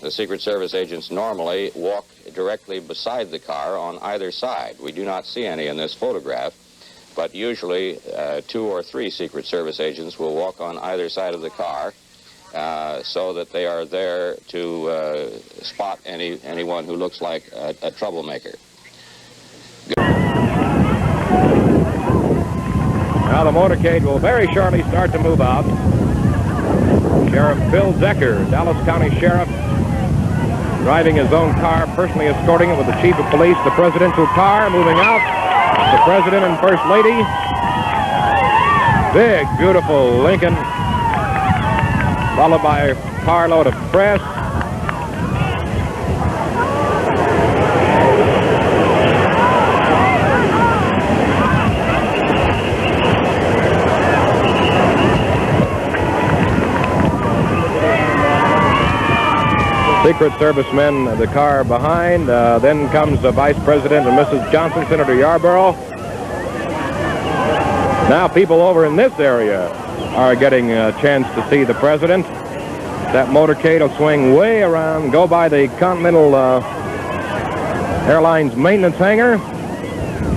The Secret Service agents normally walk directly beside the car on either side. We do not see any in this photograph, but usually 2 or 3 Secret Service agents will walk on either side of the car so that they are there to spot anyone who looks like a troublemaker. Now the motorcade will very shortly start to move out. Sheriff Bill Decker, Dallas County Sheriff, driving his own car, personally escorting it with the Chief of Police, the presidential car moving out, the President and First Lady. Big, beautiful Lincoln, followed by a carload of press. Secret Service men, the car behind. Then comes the Vice President and Mrs. Johnson, Senator Yarborough. Now people over in this area are getting a chance to see the President. That motorcade will swing way around, go by the Continental Airlines maintenance hangar,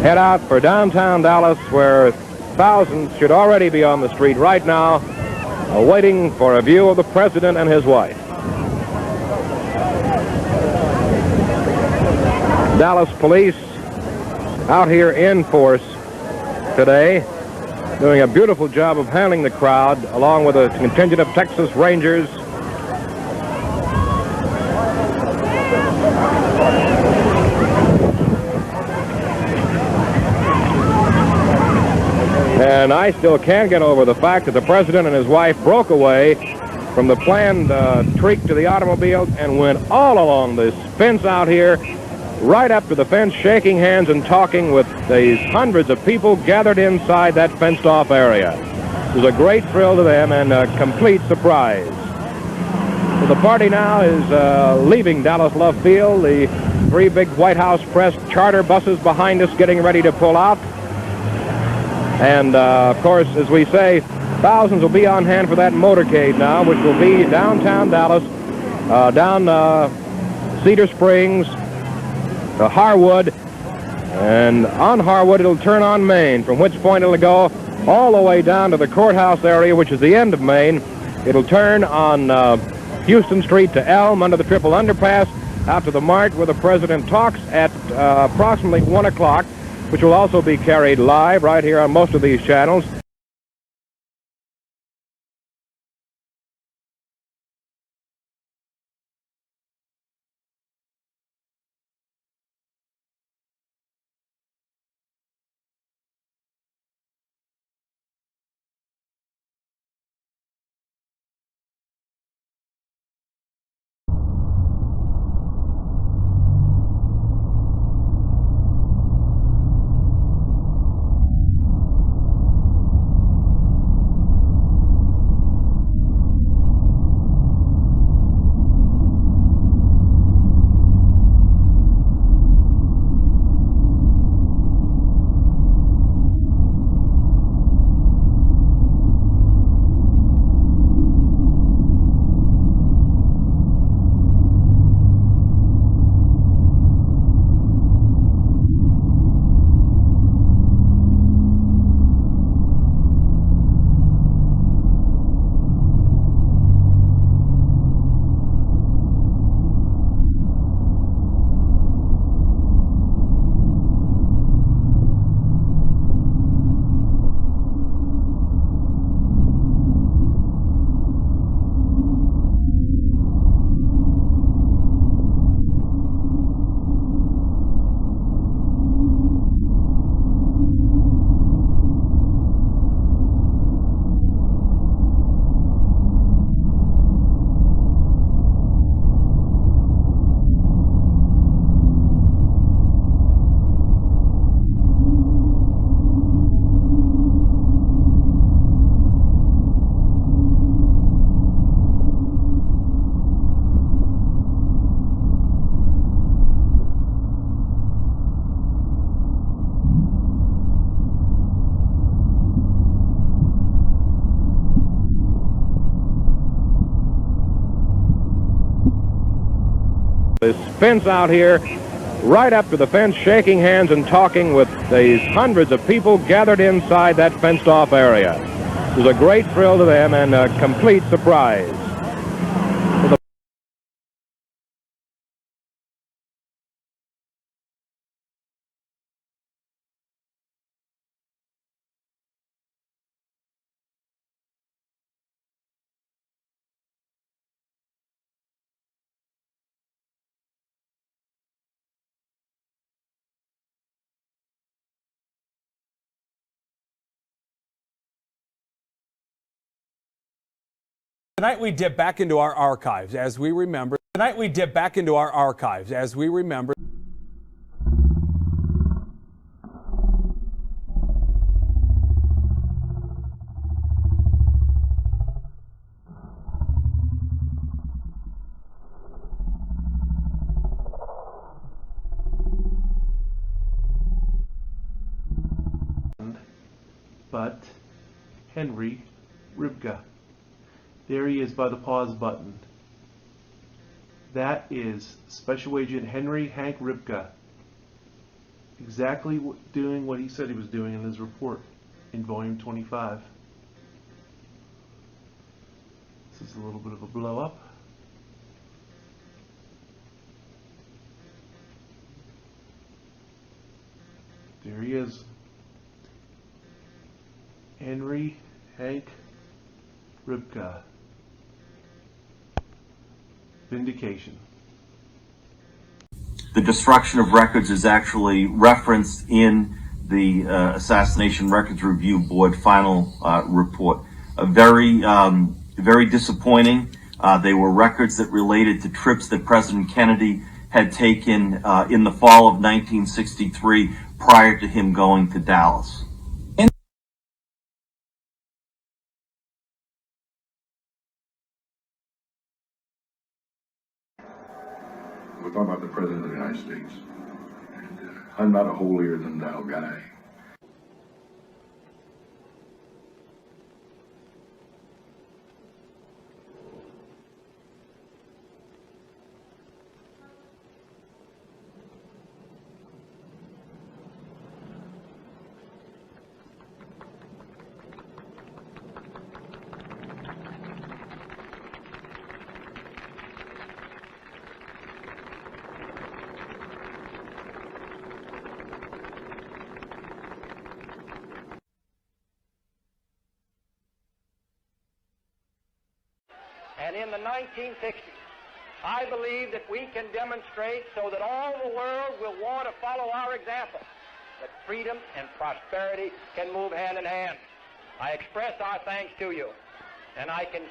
head out for downtown Dallas, where thousands should already be on the street right now, waiting for a view of the President and his wife. Dallas police out here in force today, doing a beautiful job of handling the crowd, along with a contingent of Texas Rangers. And I still can't get over the fact that the President and his wife broke away from the planned trek to the automobile and went all along this fence out here, right up to the fence, shaking hands and talking with these hundreds of people gathered inside that fenced-off area. It was a great thrill to them and a complete surprise. So the party now is leaving Dallas Love Field. The 3 big White House press charter buses behind us getting ready to pull out. And, of course, as we say, thousands will be on hand for that motorcade now, which will be downtown Dallas, down Cedar Springs, to Harwood, and on Harwood it'll turn on Main, from which point it'll go all the way down to the courthouse area, which is the end of Main. It'll turn on Houston Street to Elm under the triple underpass, out to the Mart where the President talks at approximately 1 o'clock, which will also be carried live right here on most of these channels. this fence out here, right up to the fence, shaking hands and talking with these hundreds of people gathered inside that fenced-off area. It was a great thrill to them and a complete surprise. Tonight we dip back into our archives as we remember. Tonight we dip back into our archives as we remember. But Henry Ribka. There he is by the pause button. That is Special Agent Henry Hank Ribka. Exactly doing what he said he was doing in his report in volume 25. This is a little bit of a blow up. There he is. Henry Hank Ribka. Vindication. The destruction of records is actually referenced in the Assassination Records Review Board final report. Very disappointing. They were records that related to trips that President Kennedy had taken in the fall of 1963 prior to him going to Dallas. We're talking about the President of the United States. And I'm not a holier-than-thou guy. And in the 1960s, I believe that we can demonstrate so that all the world will want to follow our example, that freedom and prosperity can move hand in hand. I express our thanks to you, and I can...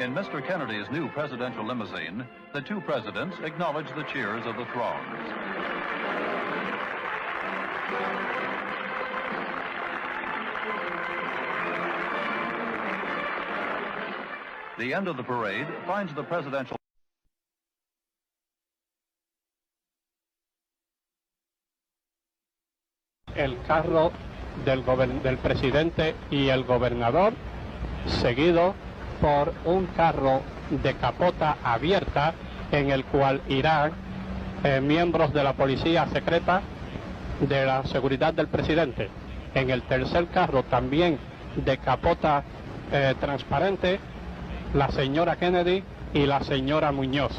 In Mr. Kennedy's new presidential limousine, the two presidents acknowledge the cheers of the throngs. The end of the parade finds the presidential... El carro del presidente y el gobernador, seguido por un carro de capota abierta en el cual irán miembros de la policía secreta de la seguridad del presidente. En el tercer carro, también de capota transparente, la señora Kennedy y la señora Muñoz.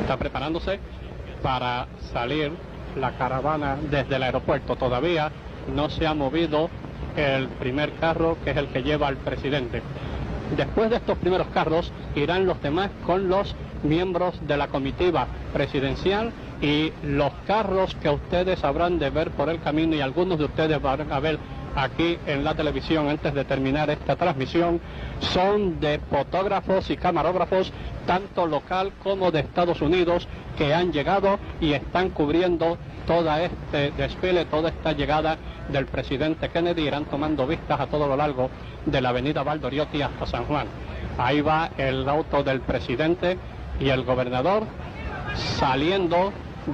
está preparándose para salir la caravana desde el aeropuerto. Todavía no se ha movido el primer carro, que es el que lleva al presidente. Después de estos primeros carros irán los demás con los miembros de la comitiva presidencial y los carros que ustedes habrán de ver por el camino, y algunos de ustedes van a ver aquí en la televisión antes de terminar esta transmisión, son de fotógrafos y camarógrafos tanto local como de Estados Unidos, que han llegado y están cubriendo todo este desfile, toda esta llegada del presidente Kennedy. Irán tomando vistas a todo lo largo de la avenida Valdoriotti hasta San Juan. Ahí va el auto del presidente y el gobernador saliendo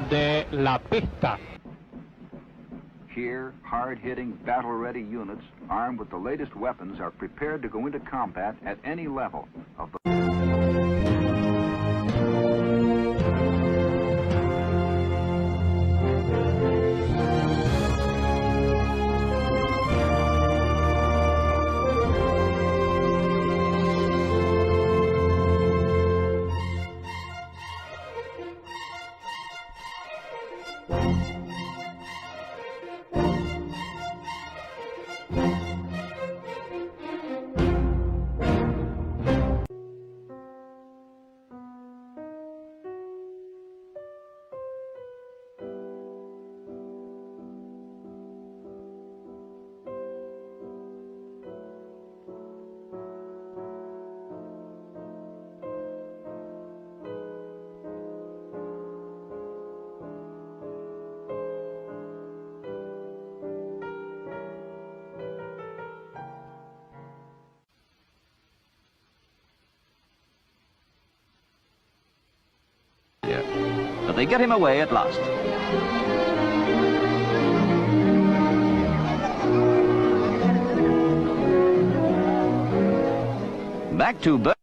de la pista. Here, hard-hitting, battle-ready units armed with the latest weapons are prepared to go into combat at any level of the... But they get him away at last. Back to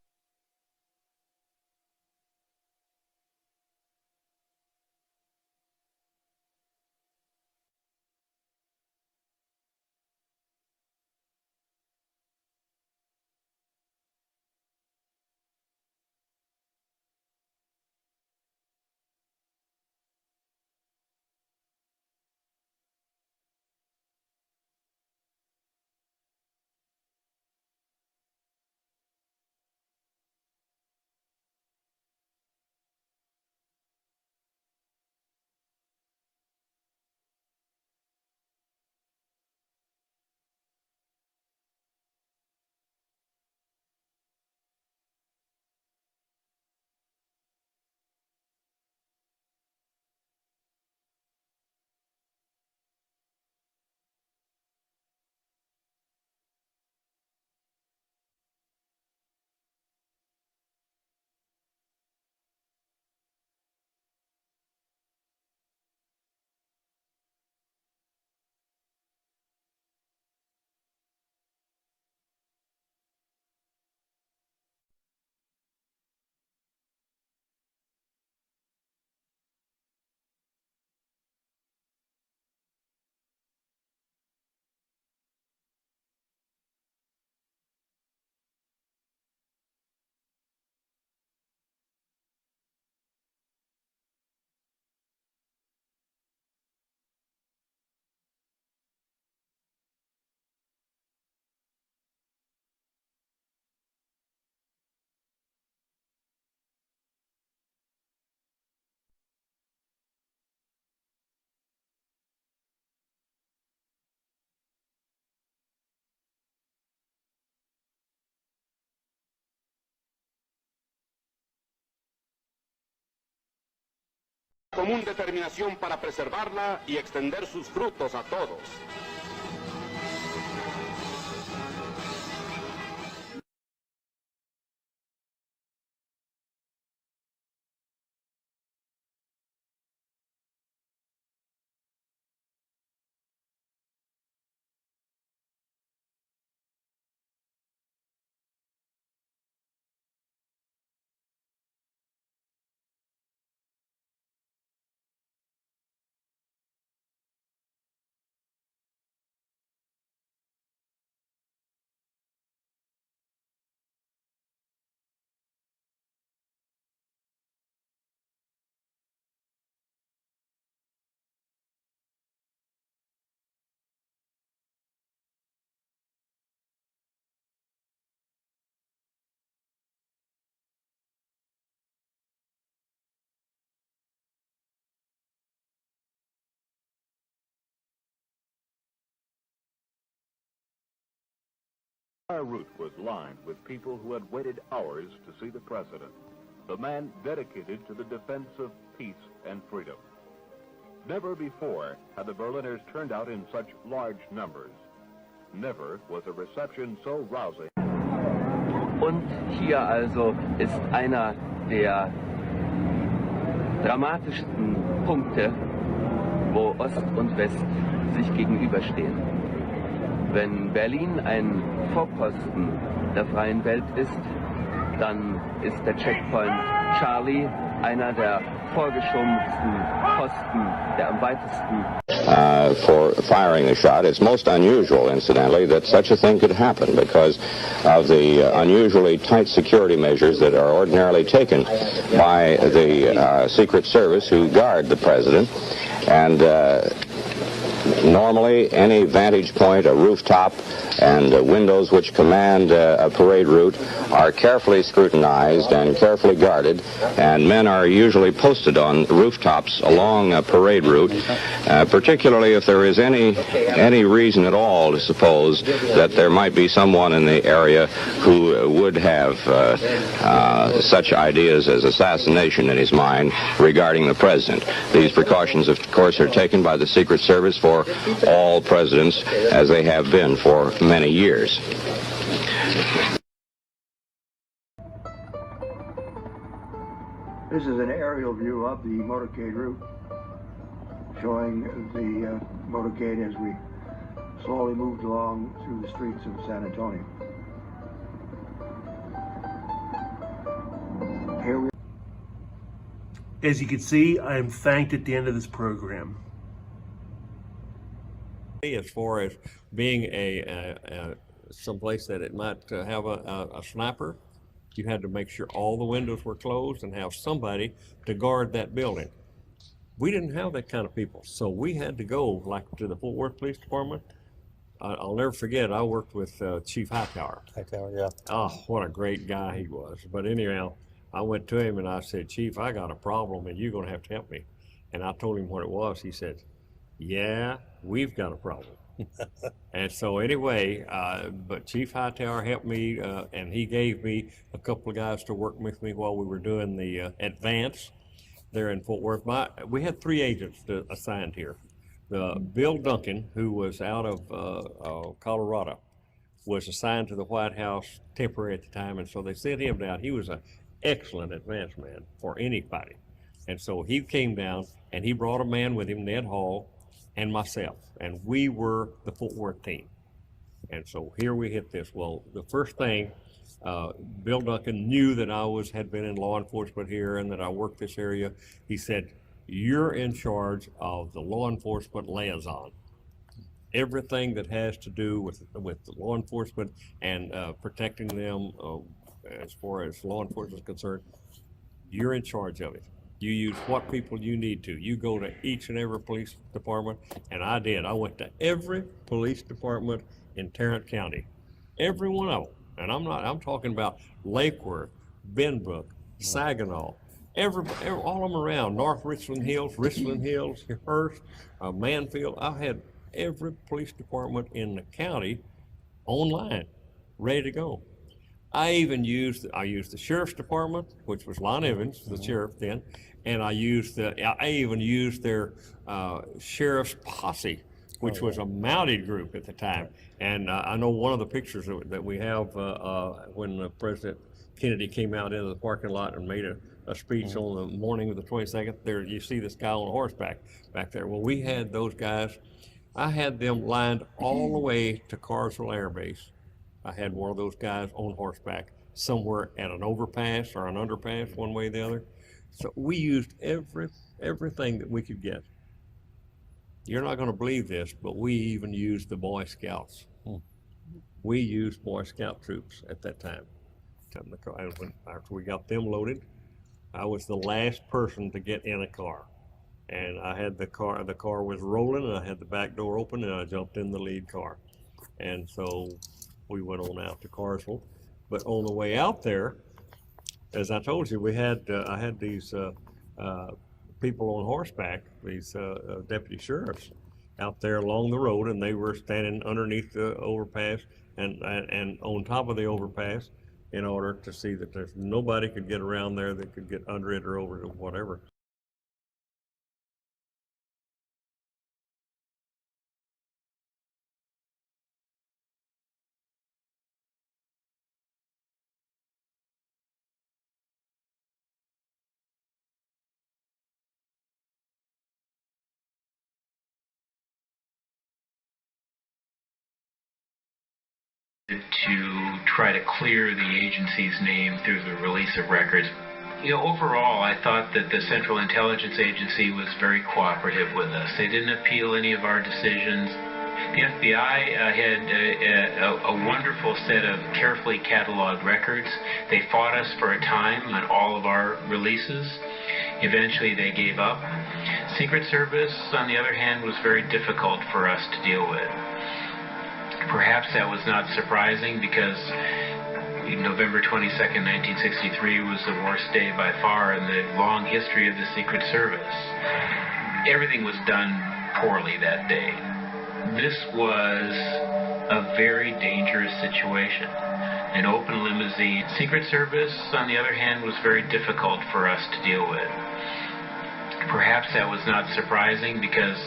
común determinación para preservarla y extender sus frutos a todos. Our route was lined with people who had waited hours to see the president, the man dedicated to the defense of peace and freedom. Never before had the Berliners turned out in such large numbers. Never was a reception so rousing. Und hier also ist einer der dramatischsten Punkte, wo Ost und West sich gegenüberstehen. Wenn Berlin ein Vorposten der freien Welt ist, dann ist der Checkpoint Charlie einer der vorgeschobenen Posten, der am weitesten. For firing the shot. It's most unusual, incidentally, that such a thing could happen because of the unusually tight security measures that are ordinarily taken by the Secret Service who guard the president. And normally, any vantage point, a rooftop, and windows which command a parade route are carefully scrutinized and carefully guarded, and men are usually posted on rooftops along a parade route, particularly if there is any reason at all to suppose that there might be someone in the area who would have such ideas as assassination in his mind regarding the president. These precautions, of course, are taken by the Secret Service for all presidents, as they have been for many years. This is an aerial view of the motorcade route, showing the motorcade as we slowly moved along through the streets of San Antonio. Here we are. As you can see, I am thanked at the end of this program. As far as being someplace that it might have a sniper, you had to make sure all the windows were closed and have somebody to guard that building. We didn't have that kind of people, so we had to go like to the Fort Worth Police Department. I'll never forget, I worked with Chief Hightower. Hightower, yeah. Oh, what a great guy he was. But anyhow, I went to him and I said, Chief, I got a problem and you're going to have to help me. And I told him what it was. He said, yeah, we've got a problem. And so anyway, but Chief Hightower helped me, and he gave me a couple of guys to work with me while we were doing the advance there in Fort Worth. We had 3 agents assigned here. Bill Duncan, who was out of Colorado, was assigned to the White House temporary at the time, and so they sent him down. He was an excellent advance man for anybody. And so he came down, and he brought a man with him, Ned Hall, and myself, and we were the Fort Worth team. And so here we hit this. Well, the first thing, Bill Duncan knew that I had been in law enforcement here and that I worked this area. He said, you're in charge of the law enforcement liaison. Everything that has to do with law enforcement and protecting them as far as law enforcement is concerned, you're in charge of it. You use what people you need to. You go to each and every police department, and I did. I went to every police department in Tarrant County, every one of them. And I'm talking about Lake Worth, Benbrook, Saginaw, all of them around, North Richland Hills, Hearst, Manfield. I had every police department in the county online, ready to go. I even used the sheriff's department, which was Lon Evans, the sheriff then, and I even used their sheriff's posse, which was a mounted group at the time. And I know one of the pictures that we have when President Kennedy came out into the parking lot and made a speech on the morning of the 22nd. There, you see this guy on horseback back there. Well, we had those guys. I had them lined all the way to Carsville Air Base. I had one of those guys on horseback somewhere at an overpass or an underpass, one way or the other. So we used everything that we could get. You're not going to believe this, but we even used the Boy Scouts. We used Boy Scout troops at that time. After we got them loaded, I was the last person to get in a car. And I had the car was rolling, and I had the back door open, and I jumped in the lead car. And so we went on out to Carsville. But on the way out there, as I told you, I had these people on horseback, these deputy sheriffs, out there along the road, and they were standing underneath the overpass and on top of the overpass in order to see that there's nobody could get around there that could get under it or over it or whatever. To try to clear the agency's name through the release of records. You know, overall, I thought that the Central Intelligence Agency was very cooperative with us. They didn't appeal any of our decisions. The FBI had a wonderful set of carefully cataloged records. They fought us for a time on all of our releases. Eventually, they gave up. Secret Service, on the other hand, was very difficult for us to deal with. Perhaps that was not surprising because November 22nd, 1963 was the worst day by far in the long history of the Secret Service. Everything was done poorly that day. This was a very dangerous situation. An open limousine. Secret Service, on the other hand, was very difficult for us to deal with. Perhaps that was not surprising because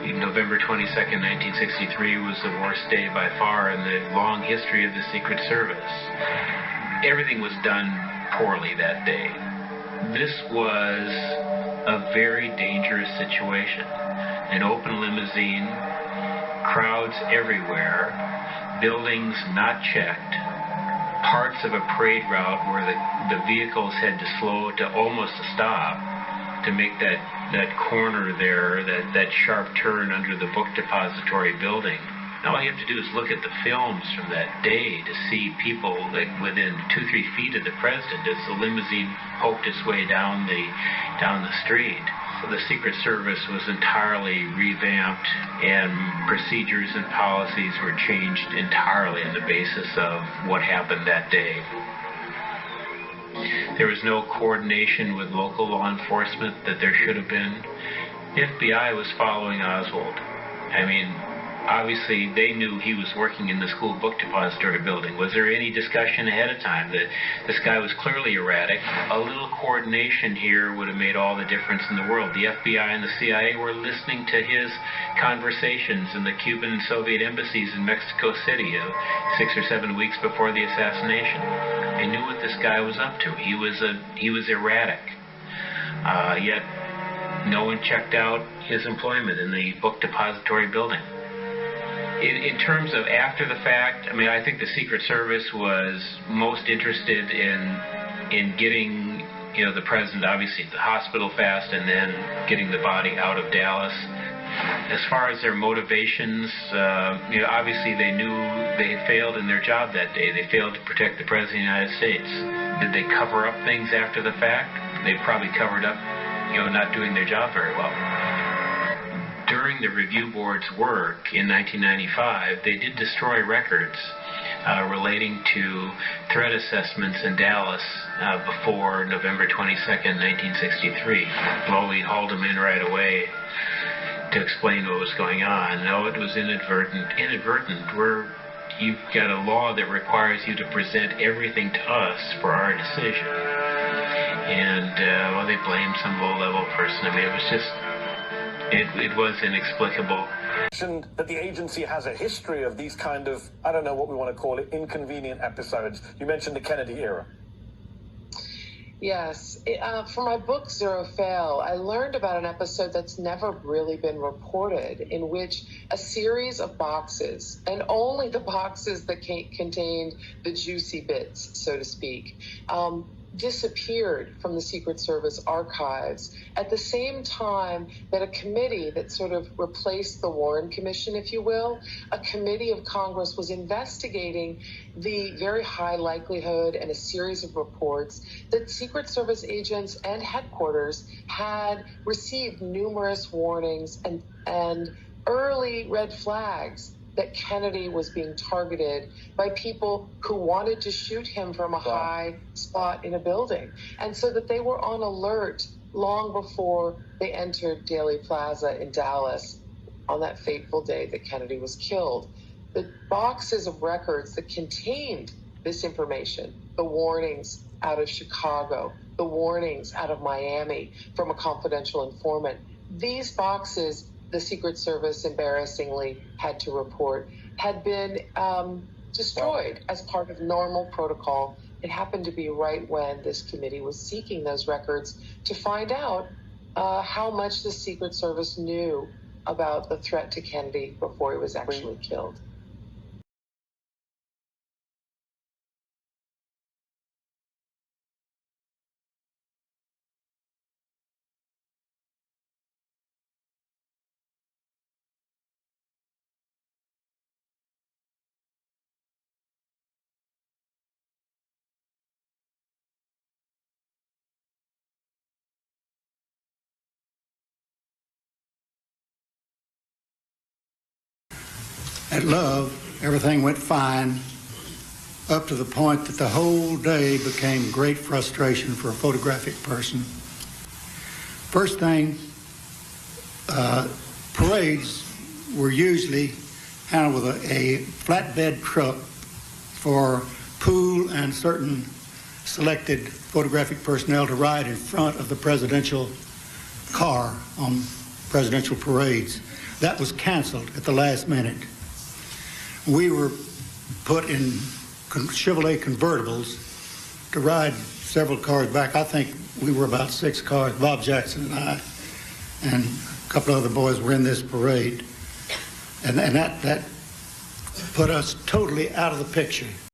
November 22nd, 1963 was the worst day by far in the long history of the Secret Service. Everything was done poorly that day. This was a very dangerous situation. An open limousine, crowds everywhere, buildings not checked, parts of a parade route where the vehicles had to slow to almost a stop to make that corner there, that sharp turn under the book depository building. Now all you have to do is look at the films from that day to see people like within 2-3 feet of the president as the limousine poked its way down the street. So the Secret Service was entirely revamped, and procedures and policies were changed entirely on the basis of what happened that day. There was no coordination with local law enforcement that there should have been. The FBI was following Oswald. I mean, obviously they knew he was working in the school book depository building. Was there any discussion ahead of time that this guy was clearly erratic? A little coordination here would have made all the difference in the world. The FBI and the CIA were listening to his conversations in the Cuban and Soviet embassies in Mexico City 6 or 7 weeks before the assassination. They knew what this guy was up to. He was erratic. Yet no one checked out his employment in the book depository building. In terms of after the fact, I mean, I think the Secret Service was most interested in getting, the president obviously to the hospital fast and then getting the body out of Dallas. As far as their motivations, obviously they knew they had failed in their job that day. They failed to protect the President of the United States. Did they cover up things after the fact? They probably covered up, not doing their job very well. During the review board's work in 1995, they did destroy records relating to threat assessments in Dallas before November 22nd, 1963. Lowly hauled them in right away to explain what was going on. No, it was inadvertent. Where you've got a law that requires you to present everything to us for our decision. And, they blamed some low-level person. I mean, it was just, it was inexplicable. That the agency has a history of these kind of, I don't know what we want to call it, inconvenient episodes. You mentioned the Kennedy era. Yes. For my book, Zero Fail, I learned about an episode that's never really been reported, in which a series of boxes, and only the boxes that contained the juicy bits, so to speak, disappeared from the Secret Service archives at the same time that a committee that sort of replaced the Warren Commission, if you will, a committee of Congress was investigating the very high likelihood and a series of reports that Secret Service agents and headquarters had received numerous warnings and early red flags that Kennedy was being targeted by people who wanted to shoot him from a high spot in a building. And so that they were on alert long before they entered Dealey Plaza in Dallas. on that fateful day that Kennedy was killed. The boxes of records that contained this information, the warnings out of Chicago, the warnings out of Miami from a confidential informant, these boxes, the Secret Service embarrassingly had to report, had been destroyed as part of normal protocol. It happened to be right when this committee was seeking those records to find out how much the Secret Service knew about the threat to Kennedy before he was actually killed. At Love, everything went fine up to the point that the whole day became great frustration for a photographic person. First thing, parades were usually handled with a flatbed truck for Poole and certain selected photographic personnel to ride in front of the presidential car on presidential parades. That was canceled at the last minute. We were put in Chevrolet convertibles to ride several cars back. I think we were about 6 cars, Bob Jackson and I, and a couple of other boys were in this parade. And that put us totally out of the picture.